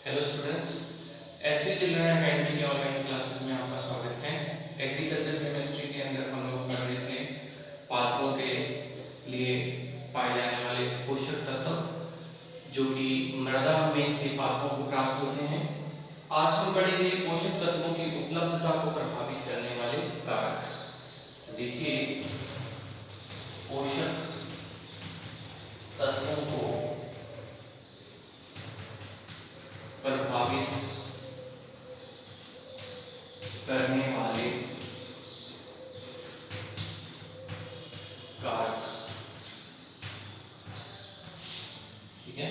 Hello students, SP children academy की online classes में आपका स्वागत है। एग्रीकल्चर केमिस्ट्री के अंदर हम लोग पढ़ रहे थे पादपों के लिए पाए जाने वाले पोषक तत्व जो कि मृदा में से पादपों को प्राप्त होते हैं। आज हम पढ़ेंगे पोषक तत्वों की उपलब्धता को प्रभावित करने वाले कारक। देखिए, पोषक तत्वों को प्रभावित करने वाले कारक। ठीक है,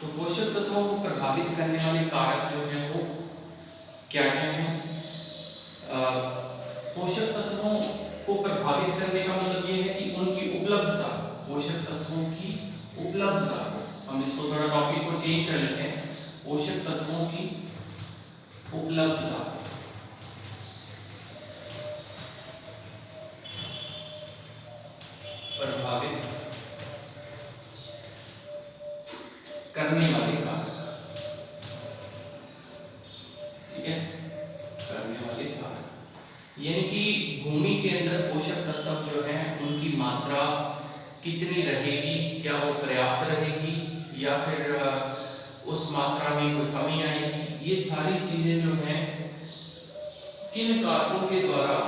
तो पोषक तत्वों को प्रभावित करने वाले कारक जो है वो क्या क्या है? पोषक तत्वों को प्रभावित करने का मतलब ये है कि उनकी उपलब्धता, पोषक तत्वों की उपलब्धता। हम इसको थोड़ा टॉपिक को चेंज कर लेते हैं। पोषक तत्वों की उपलब्धता प्रभावित करने वाले कारक। ठीक है, करने वाले कारक यानी कि भूमि के अंदर पोषक तत्व जो है उनकी मात्रा कितनी रहेगी, क्या वो पर्याप्त रहेगी या फिर उस मात्रा में कोई कमी आएगी। ये सारी चीजें जो हैं किन कारकों के द्वारा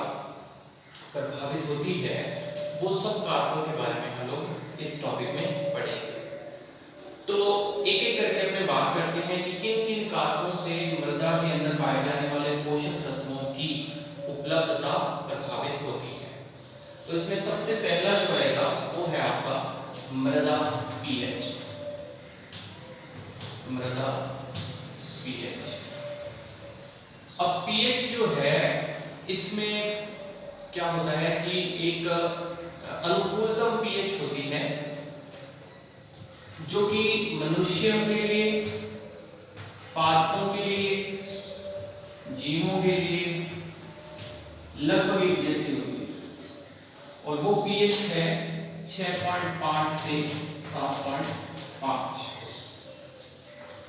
प्रभावित होती है, वो सब कारकों के बारे में हम लोग इस टॉपिक में पढ़ेंगे। तो एक एक करके अपने बात करते हैं कि किन किन कारकों से मृदा के अंदर पाए जाने वाले पोषक तत्वों की उपलब्धता प्रभावित होती है। तो इसमें सबसे पहला जो आएगा वो है आपका मृदा पीएच। मृदा पीएच। अब पीएच जो है इसमें क्या होता है कि एक अनुकूलतम पीएच होती है जो कि मनुष्यों के लिए, पादपों के लिए, जीवों के लिए लगभग एक जैसी होती है और वो पीएच है 6.5 से 7.5।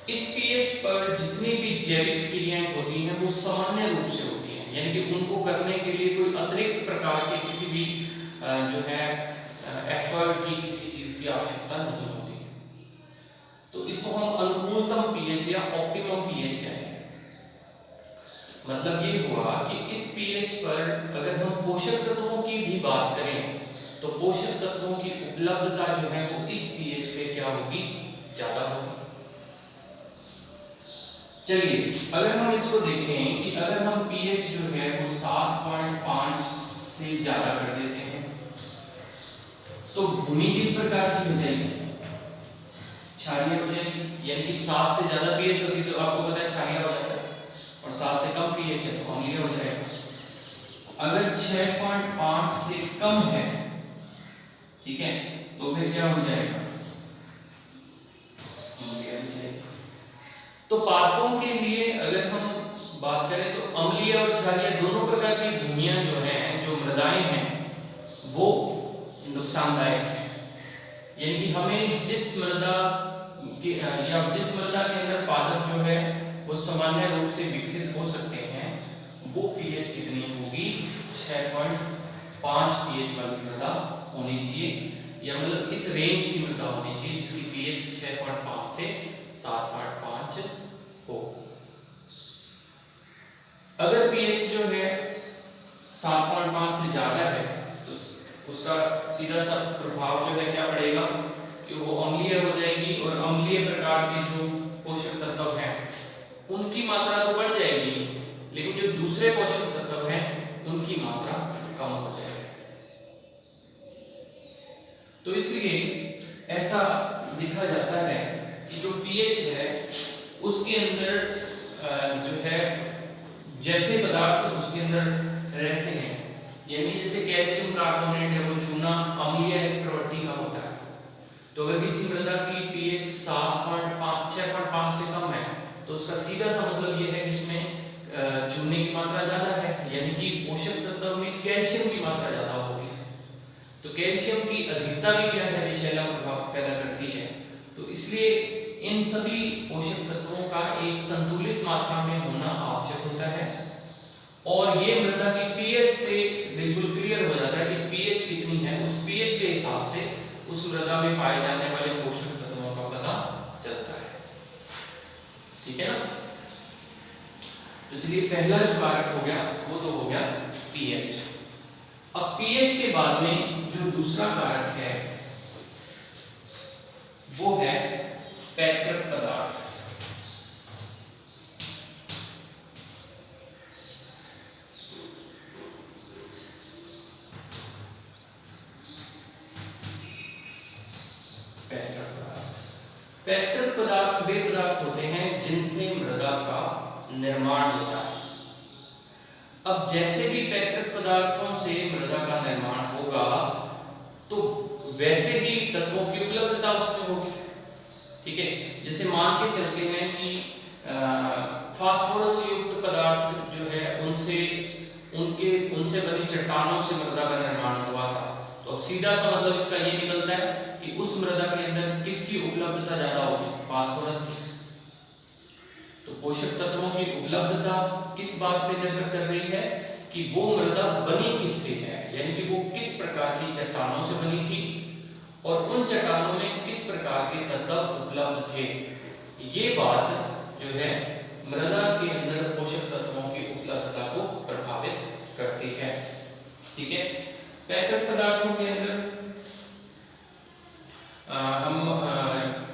इस पीएच पर जितनी भी जैविक क्रियाएं होती हैं वो सामान्य रूप से होती हैं, यानी कि उनको करने के लिए कोई अतिरिक्त प्रकार के किसी भी जो है एफर्ट की किसी चीज की आवश्यकता नहीं होती। तो इसको हम अनुकूलतम पीएच या ऑप्टिमम पीएच कहते हैं। मतलब ये हुआ कि इस पीएच पर अगर हम पोषक तत्वों की भी बात करें तो पोषक तत्वों की उपलब्धता जो है वो इस पीएच पे क्या होगी, ज्यादा होगी। चलिए, अगर हम इसको देखें कि अगर हम पीएच जो है वो 7.5 से ज्यादा कर देते हैं तो भूमि किस प्रकार की हो जाएगी, क्षारीय हो जाएगी। यानी कि 7 से ज्यादा पीएच होती तो आपको पता है क्षारीय हो जाता है, और 7 से कम पीएच है तो अम्लीय हो जाएगा। अगर 6.5 से कम है, ठीक है, तो फिर क्या हो जाएगा, अम्लीय हो जाएगा। तो पादपों के लिए अगर हम बात करें तो अम्लीय और क्षारीय दोनों प्रकार की भूमियां जो हैं, जो मृदाएं हैं, वो नुकसानदायक है। यानी कि हमें जिस मृदा के या जिस मृदा के अंदर पादप जो है वो सामान्य रूप से विकसित हो सकते हैं, वो पीएच कितनी होगी, 6.5 पीएच वाली मृदा होनी चाहिए, या मतलब इस रेंज की मृदा होनी चाहिए जिसकी पीएच 6.5 से 7.5 हो। अगर पीएच जो है 7.5 से ज्यादा है तो उसका सीधा सा प्रभाव जो है क्या पड़ेगा कि वो अम्लीय हो जाएगी, और अम्लीय प्रकार के जो पोषक तत्व हैं उनकी मात्रा तो बढ़ जाएगी, लेकिन जो दूसरे पोषक तत्व हैं उनकी मात्रा कम हो जाएगी। तो इसलिए ऐसा देखा जाता है कि जो पीएच है उसके अंदर जो है जैसे पदार्थ उसके अंदर रहते हैं, यानी जैसे कैल्शियम कार्बोनेट है वो चूना अम्लीय प्रवृत्ति का होता है। तो अगर किसी मृदा की पीएच 7.5 6.5 से कम है तो उसका सीधा सा मतलब ये है कि इसमें चूने की मात्रा ज्यादा है, यानी कि पोषक तत्व में कैल्शियम की मात्रा ज्यादा होगी। तो कैल्शियम की अधिकता भी क्या है, विषैला प्रभाव पैदा करती है। तो इसलिए इन सभी पोषक तत्वों का एक संतुलित मात्रा में होना आवश्यक होता है और ये मृदा की पीएच से बिल्कुल क्लियर हो जाता है कि पीएच कितनी है, उस पीएच के हिसाब से उस मृदा में पाए जाने वाले पोषक तत्वों का पता चलता है। ठीक है ना। तो चलिए पहला जो कारक हो गया वो तो हो गया पीएच। अब पीएच के बाद में जो दूसरा कारक है वो है पैतृक पदार्थ। पैतृक पदार्थ वे पदार्थ होते हैं जिनसे मृदा का निर्माण होता है। अब जैसे भी पैतृक पदार्थों से मृदा का निर्माण होगा तो वैसे ही तत्वों की उपलब्धता उसमें होगी। ठीक है, जैसे मान के चलते हैं कि फास्फोरस युक्त पदार्थ जो है उनसे बनी चट्टानों से मृदा का निर्माण हुआ था, तो अब सीधा सा मतलब इसका ये निकलता है कि उस मृदा के अंदर किसकी उपलब्धता ज्यादा होगी, फास्फोरस की। तो पोषक तत्वों की उपलब्धता किस बात पे निर्भर कर रही है कि वो मृदा बनी किससे है, यानी कि वो किस प्रकार की चट्टानों से बनी थी और उन चट्टानों में किस प्रकार के तत्व उपलब्ध थे। ये बात जो है मृदा के अंदर पोषक तत्वों की उपलब्धता को प्रभावित करती है। ठीक है, पैतृक पदार्थों के अंदर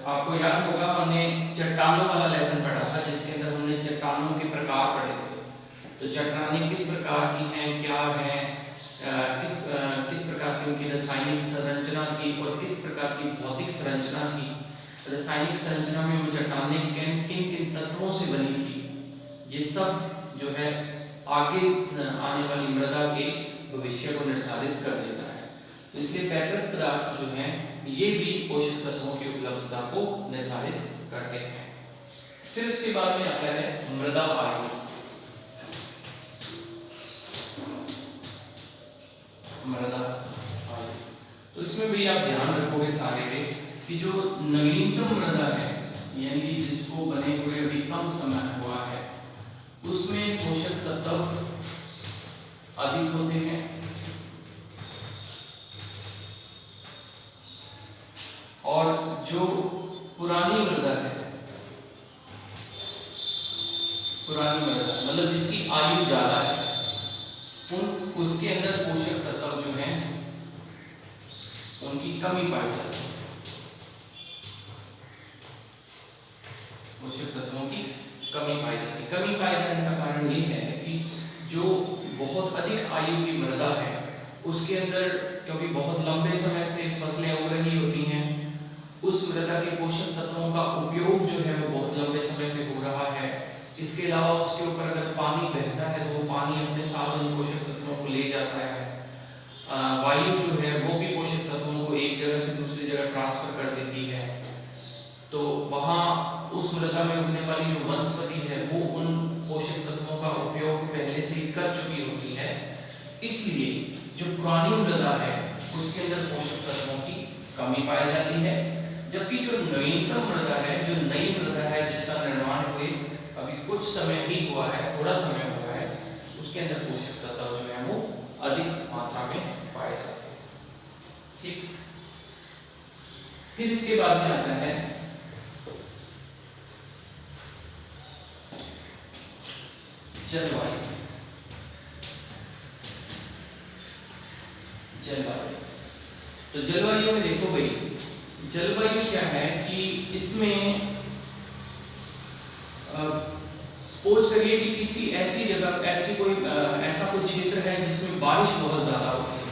आपको याद होगा हमने चट्टानों वाला लेसन पढ़ा था जिसके अंदर हमने चट्टानों के प्रकार पढ़े थे। तो चट्टानें किस प्रकार की हैं, क्या हैं, किस प्रकार की उनकी रासायनिक संरचना थी और किस प्रकार की भौतिक संरचना थी। रासायनिक संरचना में वो चट्टानें किन किन तत्वों से बनी थी, ये सब जो है आगे आने वाली मृदा के भविष्य को निर्धारित कर देता है। इसलिए पैतृक पदार्थ जो हैं ये भी पोषक तत्वों की उपलब्धता को निर्धारित करते हैं। फिर उसके बाद में आता है मृदा वायु। मृदा वायु, तो इसमें भी आप ध्यान रखोगे सारे के कि जो नवीनतम मृदा है यानी कि जिसको बने हुए अभी कम समय हुआ है उसमें पोषक तत्व अधिक होते हैं और जो पुरानी मृदा है, पुरानी मृदा मतलब जिसकी आयु ज्यादा है उसके अंदर पोषक तत्व जो हैं उनकी कमी पाई जाती है। पोषक तत्वों की कमी पाई जाती है। कमी पाए जाने का कारण ये है कि जो बहुत अधिक आयु की मृदा है उसके अंदर क्योंकि बहुत लंबे समय से फसलें उग रही होती हैं, उस मृदा के पोषक तत्वों का उपयोग जो है वो बहुत लंबे समय से हो रहा है। इसके अलावा उसके ऊपर अगर पानी बहता है तो वो पानी अपने साथ उन पोषक तत्वों को ले जाता है। वायु जो है वो भी पोषक तत्वों को एक जगह से दूसरी जगह ट्रांसफर कर देती है, तो वहाँ उस मृदा में उगने वाली जो वनस्पति है वो उन पोषक तत्वों का उपयोग पहले से ही कर चुकी होती है। इसलिए जो पुरानी मृदा है उसके अंदर पोषक तत्वों की कमी पाई जाती है, जबकि जो नवीनतम मृदा है, जो नई मृदा है जिसका निर्माण हुए अभी कुछ समय ही हुआ है, थोड़ा समय हुआ है, उसके अंदर पोषक तत्व जो है वो अधिक मात्रा में पाए जाते हैं। ठीक, फिर इसके बाद में आता है जलवायु। जलवायु, तो जलवायु में देखो भाई, जलवायु क्या है कि इसमें सपोज करिए कि किसी ऐसी जगह ऐसा कोई क्षेत्र है जिसमें बारिश बहुत ज्यादा होती है।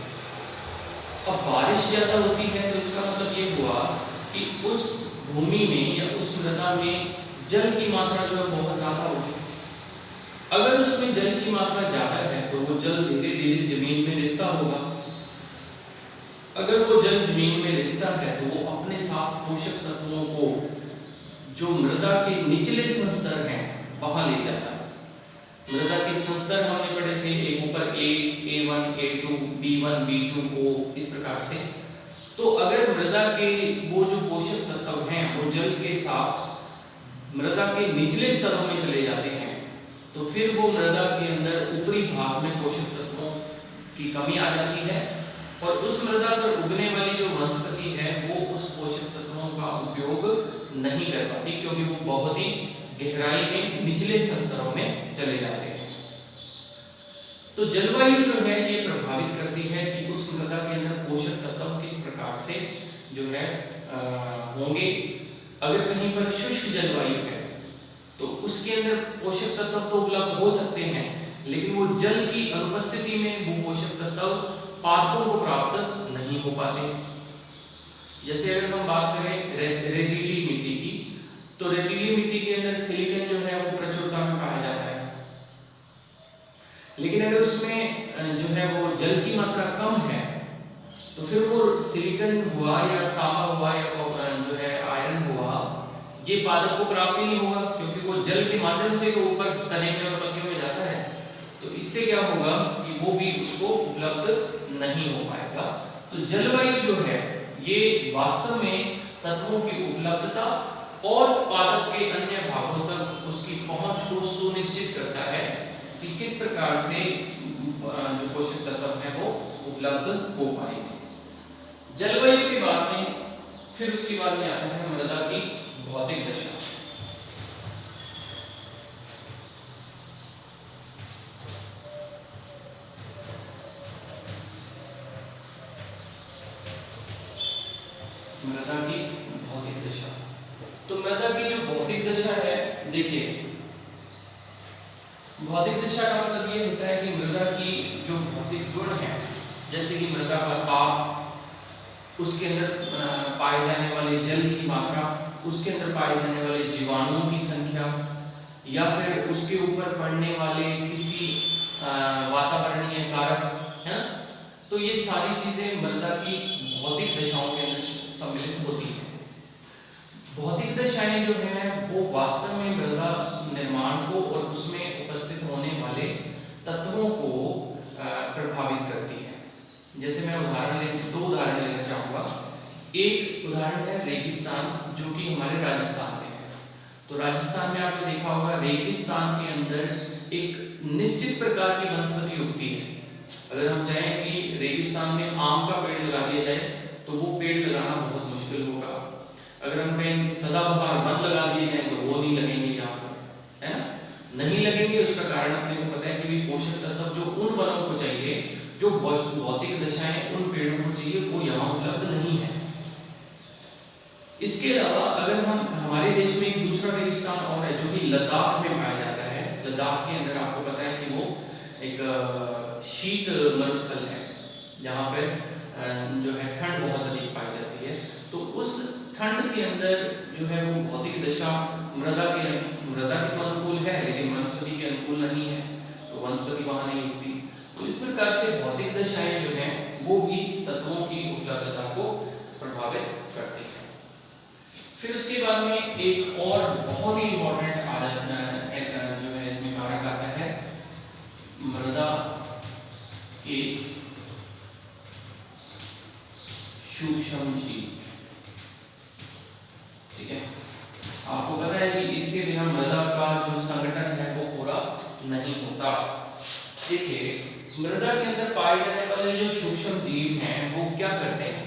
अब बारिश ज्यादा होती है तो इसका मतलब ये हुआ कि उस भूमि में या उस मृदा में जल की मात्रा जो है बहुत ज्यादा होगी। अगर उसमें जल की मात्रा ज्यादा है तो वो जल धीरे धीरे जमीन में रिसता होगा। अगर वो जल जमीन में रिसता है तो वो अपने साथ पोषक तत्वों को जो मृदा के निचले संस्तर हैं वहां ले जाता है। मृदा के संस्तर हमने पढ़े थे, एक ऊपर A1, A2, B1, B2, O, इस प्रकार से। तो अगर मृदा के वो जो पोषक तत्व हैं वो जल के साथ मृदा के निचले स्तरों में चले जाते हैं, तो फिर वो मृदा के अंदर ऊपरी भाग में पोषक तत्वों की कमी आ जाती है और उस मृदा पर उगने वाली जो वनस्पति है वो उस पोषक तत्वों का उपयोग नहीं कर पाती, क्योंकि वो बहुत ही गहराई में निचले स्तरों में चले जाते हैं। तो जलवायु जो है ये प्रभावित करती है कि उस मृदा के अंदर पोषक तत्व किस प्रकार से जो है होंगे। अगर कहीं पर शुष्क जलवायु है तो उसके अंदर पोषक तत्व तो उपलब्ध हो सकते हैं, लेकिन वो जल की अनुपस्थिति में वो पोषक तत्व पादपों को प्राप्त नहीं हो पाते। जैसे अगर हम बात करें रेतीली मिट्टी की, तो रेतीली मिट्टी के अंदर सिलिकॉन जो है वो प्रचुरता में पाया जाता है, लेकिन अगर उसमें जो है वो जल की मात्रा कम है तो फिर वो सिलिकॉन हुआ या तांबा हुआ या जो है आयरन हुआ, ये पादप को प्राप्त ही नहीं होगा, क्योंकि वो जल के माध्यम से वो ऊपर तने में और पत्तियों में जाता है। तो इससे क्या होगा कि वो भी उसको उपलब्ध नहीं हो पाएगा। तो जलवायु जो है ये वास्तव में तत्वों की उपलब्धता और पादप के अन्य भागों तक उसकी पहुंच को सुनिश्चित करता है कि किस प्रकार से जो पोषक तत्व है वो उपलब्ध हो पाएंगे। जलवायु के बाद में फिर उसके बाद में आता है मृदा की भौतिक दशा। मृदा की भौतिक दशा, तो मृदा की जो भौतिक दशा है, देखिए भौतिक दशा का मतलब ये होता है कि मृदा की जो भौतिक गुण है, जैसे कि मृदा का ताप, उसके अंदर पाए जाने वाले जल की मात्रा, उसके अंदर पाए जाने वाले जीवाणुओं की संख्या, या फिर उसके ऊपर पड़ने वाले किसी वातावरणीय कारक है, तो ये सारी चीजें मृदा की भौतिक दशाओं के अंदर सम्मिलित होती हैं। भौतिक दशाएं जो हैं वो वास्तव में मृदा निर्माण को और उसमें उपस्थित होने वाले तत्वों को प्रभावित करती है। जैसे मैं दो उदाहरण लेना चाहूँगा। एक उदाहरण है रेगिस्तान, जो कि हमारे राजस्थान में है। तो राजस्थान में आपने देखा होगा रेगिस्तान के अंदर एक निश्चित प्रकार की वनस्पति उगती है। अगर हम चाहें कि रेगिस्तान में आम का पेड़ लगा दिया जाए तो वो पेड़ लगाना बहुत मुश्किल होगा। अगर हम कहें कि सदाबहार वन लगा दिए जाए तो वो नहीं लगेंगे यहाँ पर, है ना, नहीं लगेंगे। उसका कारण अपने को पता है कि पोषक तत्व जो उन वनों को चाहिए, जो भौतिक दशाएं उन पेड़ों को चाहिए, वो यहाँ उपलब्ध नहीं है। इसके अलावा अगर हम हमारे देश में एक दूसरा रेगिस्तान और है जो कि लद्दाख में पाया जाता है। लद्दाख के अंदर आपको पता है कि वो एक शीत मरुस्थल है, जहाँ पर जो है ठंड बहुत अधिक पाई जाती है। तो उस ठंड के अंदर जो है वो भौतिक दशा मृदा के तो अनुकूल है, लेकिन वनस्पति के अनुकूल नहीं है, तो वनस्पति वहाँ नहीं उगती। तो इस प्रकार से भौतिक दशाएं जो हैं वो भी तत्वों की उपलब्धता को प्रभावित करती हैं। फिर उसके बाद में एक और बहुत ही इम्पोर्टेंट जो है इसमें कारक आता है मृदा के सूक्ष्म जीव। ठीक है, आपको पता है कि इसके बिना मृदा का जो संगठन है वो पूरा नहीं होता। देखिए मृदा के अंदर पाए जाने वाले जो सूक्ष्म जीव हैं वो क्या करते हैं।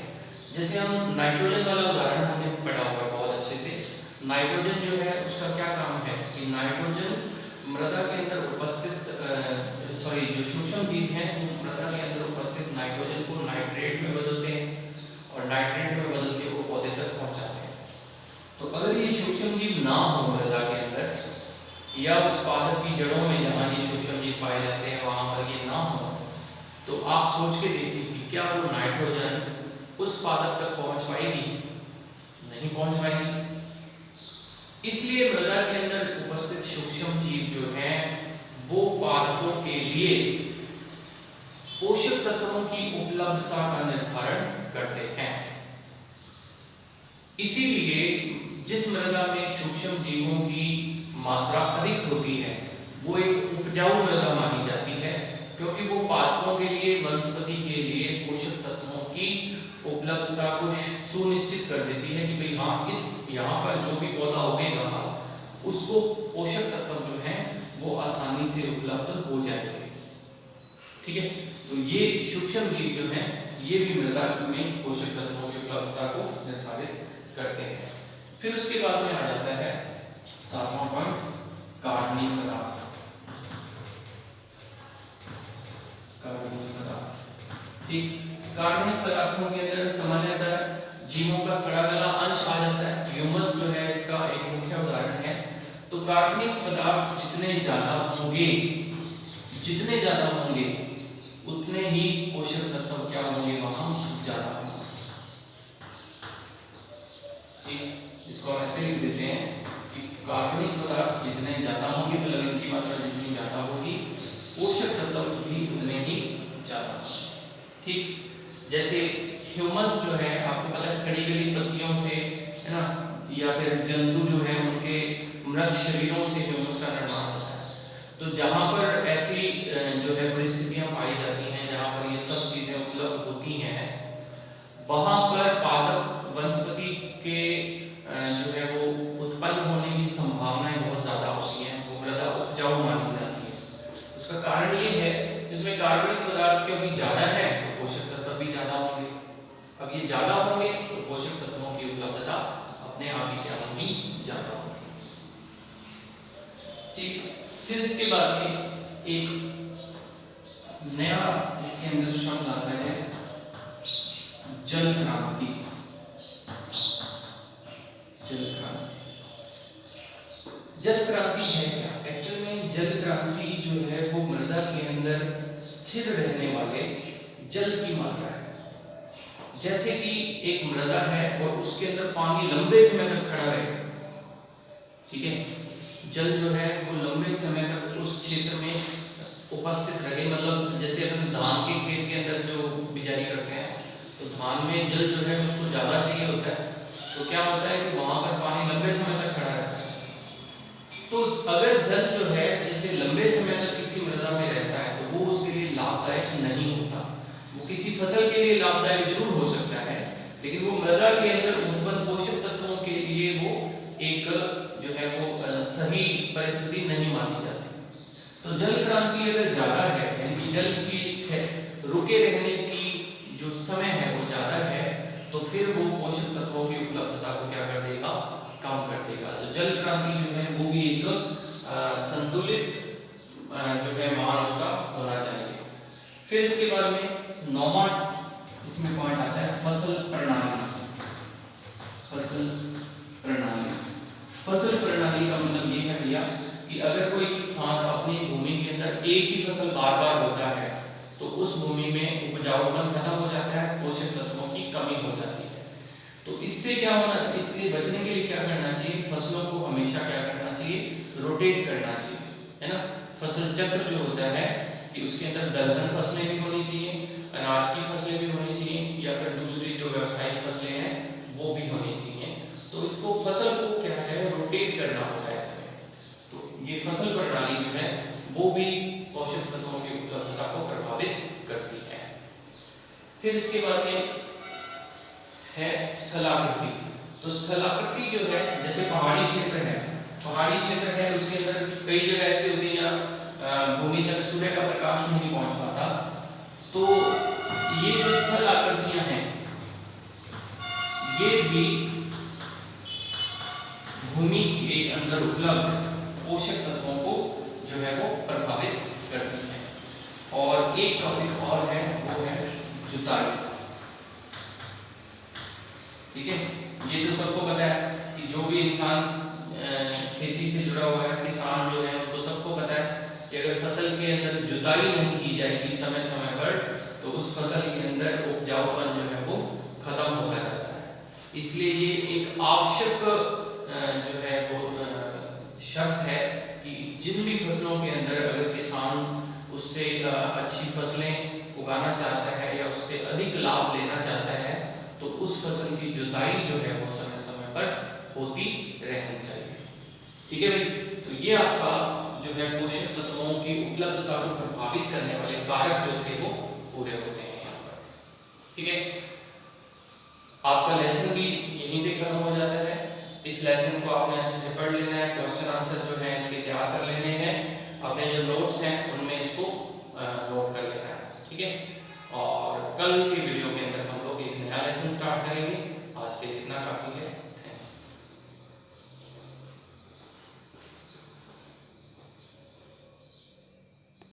जैसे हम नाइट्रोजन वाला उदाहरण हमने पढ़ा हुआ है बहुत अच्छे से। नाइट्रोजन जो है उसका क्या काम है कि नाइट्रोजन मृदा के अंदर उपस्थित जो सूक्ष्म जीव हैं तो मृदा के अंदर उपस्थित नाइट्रोजन को नाइट्रेट में बदलते हैं और नाइट्रेट में बदल के वो पौधे तक पहुंचाते हैं। तो अगर ये सूक्ष्म जीव ना हो मृदा के अंदर या उस पादप की जड़ों में जहाँ ये सूक्ष्म जीव पाए जाते हैं वहां पर ये ना हो, तो आप सोच के देखिए कि क्या वो नाइट्रोजन उस पादप तक पहुंच पाएगी? नहीं पहुंच पाएगी। इसलिए मृदा के अंदर उपस्थित सूक्ष्म जीव जो हैं वो पादपों के लिए पोषक तत्वों की उपलब्धता का निर्धारण करते हैं। इसीलिए जिस मृदा में सूक्ष्म जीवों की मात्रा अधिक होती है वो एक उपजाऊ मृदा मानी जाती है, क्योंकि वो पादपों के लिए, वनस्पति के लिए पोषक तत्वों की उपलब्धता को सुनिश्चित कर देती है कि भाई हाँ इस यहाँ पर जो भी पौधा उगेगा उसको पोषक तत्व जो हैं वो आसानी से उपलब्ध हो जाएंगे। ठीक है, तो ये सूक्ष्म जीव जो हैं ये भी मृदा में पोषक तत्वों की उपलब्धता को निर्धारित करते हैं। फिर उसके बाद में आ जाता है 7वां पॉइंट, कार्बनिक पदार्थ। कार्बनिक पदार्थ, ठीक, कार्बनिक पदार्थों के अंदर सामान्यतः जीवों का सड़ा गला अंश आ जाता है। ह्यूमस जो है इसका एक मुख्य उदाहरण है। तो कार्बनिक पदार्थ जितने ज्यादा होंगे उतने ही पोषक तत्व क्या होंगे वहां ज्यादा होंगे। ठीक, इसको ऐसे लिख देते हैं कि कार्बनिक पदार्थ जितने ज्यादा होंगे मतलब इनकी मात्रा जितनी ज्यादा होगी पोषक तत्व भी उतने ही ज्यादा होंगे। ठीक, जैसे ह्यूमस जो है आपको पता है सड़ी गली पत्तियों से है ना, या फिर जंतु जो है उनके मृत शरीरों से ह्यूमस का निर्माण होता है। तो जहां पर ऐसी जो है परिस्थितियां पाई जाती हैं जहां पर ये सब चीजें उपलब्ध होती हैं वहां पर पादप वनस्पति के जो है वो उत्पन्न होने की संभावनाएं बहुत ज्यादा होती हैं, वो मृदा उपजाऊ मानी जाती है। उसका कारण ये है इसमें कार्बनिक पदार्थ क्योंकि ज्यादा है तो पोषक तत्व भी ज्यादा होंगे। अब ये ज्यादा होंगे तो पोषक तत्वों की उपलब्धता अपने आप ही क्या होगी, ज्यादा होगी। ठीक, फिर इसके बाद में एक नया इसके अंदर शब्द आता है जल क्रांति। जल क्रांति है क्या? एक्चुअल में जल क्रांति जो है वो मृदा के अंदर स्थिर रहने वाले जल की मात्रा है। जैसे कि एक मृदा है और उसके अंदर पानी लंबे समय तक खड़ा रहे, ठीक है, जल जो है वो लंबे समय तक उस क्षेत्र में उपस्थित रहे। मतलब जैसे अपन धान के खेत के अंदर जो बिजाई करते हैं तो धान में जल जो है उसको ज्यादा चाहिए होता है, तो क्या होता है कि वहां पर पानी लंबे समय तक खड़ा रहता है। तो अगर जल जो है जैसे लंबे समय तक किसी मृदा में रहता है तो वो उसके लिए लाभदायक नहीं होता। वो किसी फसल के लिए लाभदायक जरूर हो सकता है लेकिन वो मृदा के अंदर उत्पन्न पोषक तत्वों के लिए वो एक जो है वो सही परिस्थिति नहीं मानी जाती। तो जल क्रांति अगर ज्यादा है यानी जल की रुके रहने की जो समय है वो ज्यादा है तो फिर वो पोषक तत्वों की उपलब्धता को क्या कर देगा, कम कर देगा। तो जल क्रांति जो है वो भी एक संतुलित जो है मान उसका होना चाहिए। फिर इसके बाद में 9वां इसमें पॉइंट आता है फसल प्रणाली। फसल प्रणाली, फसल प्रणाली का मतलब ये है भैया कि अगर कोई किसान अपनी भूमि के अंदर एक ही फसल बार बार होता है तो उस भूमि में उपजाऊपन खत्म हो जाता है, पोषक तत्वों की कमी हो जाती है। तो इससे क्या होना, इससे बचने के लिए क्या करना चाहिए, फसलों को हमेशा क्या करना चाहिए, रोटेट करना चाहिए, है ना। फसल चक्र जो होता है कि उसके अंदर दलहन फसलें भी होनी चाहिए, अनाज की फसलें भी होनी चाहिए या फिर दूसरी जो व्यावसायिक फसलें हैं वो भी होनी चाहिए। तो इसको फसल को क्या है रोटेट करना होता है इसमें। तो ये फसल प्रणाली जो है वो भी पोषक तत्वों की उपलब्धता को प्रभावित करती है। फिर इसके बाद में है स्थलाकृति। तो स्थलाकृति जो है जैसे पहाड़ी क्षेत्र है, पहाड़ी क्षेत्र है उसके अंदर कई जगह ऐसे होती है भूमि तक सूर्य का प्रकाश नहीं पहुंच पाता, तो ये जो स्थल आकृतियां हैं ये भी भूमि के अंदर उपलब्ध पोषक तत्वों को जो है वो प्रभावित करती है। और एक टॉपिक और है वो है जुताई। ठीक है, ये तो सबको पता है कि जो भी इंसान खेती से जुड़ा हुआ है, किसान जो है उनको सबको पता है कि अगर फसल के अंदर जुताई नहीं की जाएगी समय समय पर तो उस फसल के अंदर उपजाऊपन जो है वो खत्म होता जाता है। इसलिए ये एक आवश्यक जो है वो शर्त है कि जिन भी फसलों के अंदर अगर किसान उससे अच्छी फसलें उगाना चाहता है या उससे अधिक लाभ लेना चाहता है तो उस फसल की जुताई जो है वो समय समय पर होती रहनी चाहिए। ठीक है भाई, तो ये आपका जो है पोषक तत्वों की उपलब्धता को प्रभावित करने वाले कारक जो थे वो पूरे होते हैं यहाँ पर। ठीक है, आपका लेसन भी यहीं पे खत्म हो जाता है। इस लेसन को आपने अच्छे से पढ़ लेना है, क्वेश्चन आंसर जो है इसके तैयार कर लेने हैं, अपने जो नोट्स हैं उनमें इसको नोट कर लेना है, ठीक है। और कल के वीडियो के अंदर हम लोग एक नया लेसन स्टार्ट करेंगे। आज के लिए इतना काफ़ी है।